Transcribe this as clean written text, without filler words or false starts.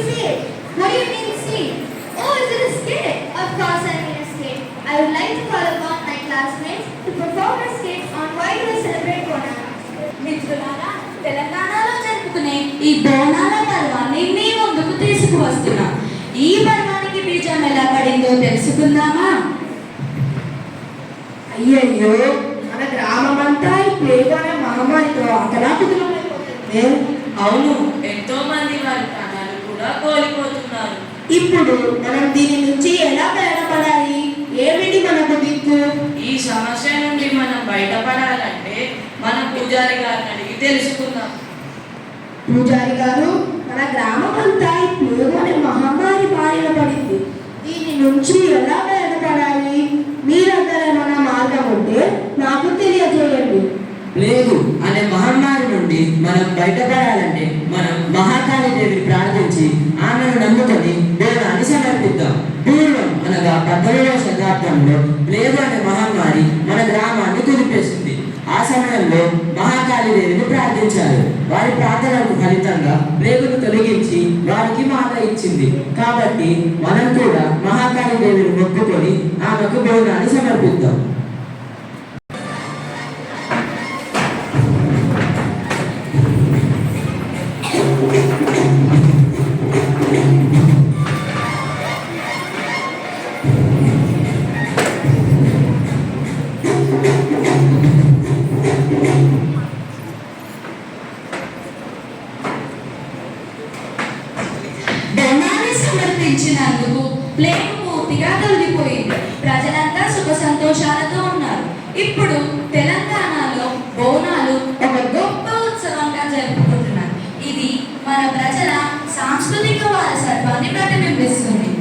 see it. What do you mean see? Oh, is it a skate? Of course I mean a skate. I would like to call upon my classmates to perform a skate on why do we celebrate Bonana. మిత్రులారా, తెలంగాణలో జరుపుకునే ఈ బోనాల పర్వాన్ని మీ ముందుకు తీసుకువస్తున్నాం. ఈ పర్వానికి బీజం ఎలా పడిందో తెలుసుకుందామా? అయ్యయ్యో, మన గ్రామం అంతా ఈ ప్లేగ్ అనే మహమ్మారితో అతలాకుతలమైపోతుంది. అవును, ఎంతో మంది వారి ప్రాణాలు కూడా కోల్పోతున్నారు. ఇప్పుడు మనం దీని నుంచి ఎలా బయటపడాలి? ఏమిటి మనకు దిక్కు? ఈ సమస్య నుండి మనం బయటపడాలంటే మన పూజారి గారిని అడిగి తెలుసుకుందాం. పూజారి గారు, మన గ్రామం అంతా ఈ ప్లేగ్ అనే మహమ్మారి బారిన పడింది. దీని నుంచి ఎలా బయటపడాలి? మీరందరూ ఏమైనా మార్గం ఉంటే నాకు తెలియజేయండి. ప్లేగు అనే మహమ్మారి నుండి మనం బయటపడాలంటే మనం మహాకాళి దేవిని ప్రార్థించి ఆమెను నమ్ముకొని బోనాన్ని సమర్పిద్దాం. పూర్వం అనగా 18వ శతాబ్దంలో ప్లేగు అనే మహమ్మారి మన గ్రామాన్ని కుదిపేసింది. ఆ సమయంలో మహాకాళి దేవిని ప్రార్థించారు. వారి ప్రార్థనలకు ఫలితంగా ప్లేగును తొలగించి వారికి మాట ఇచ్చింది. కాబట్టి మనం కూడా మహాకాళి దేవిని మొక్కుకొని ఆమెకు బోనాన్ని సమర్పిద్దాం. బోనాన్ని సమర్పించినందుకు ప్లేగ్ పూర్తిగా తొలగిపోయింది. ప్రజలంతా సుఖ సంతోషాలతో ఉన్నారు. ఇప్పుడు తెలంగాణలో బోనాలు ఒక గొప్ప ఉత్సవంగా జరుపుకుంటున్నారు. ఇది మన ప్రజల సాంస్కృతిక వారసత్వాన్ని ప్రతిబింబిస్తుంది.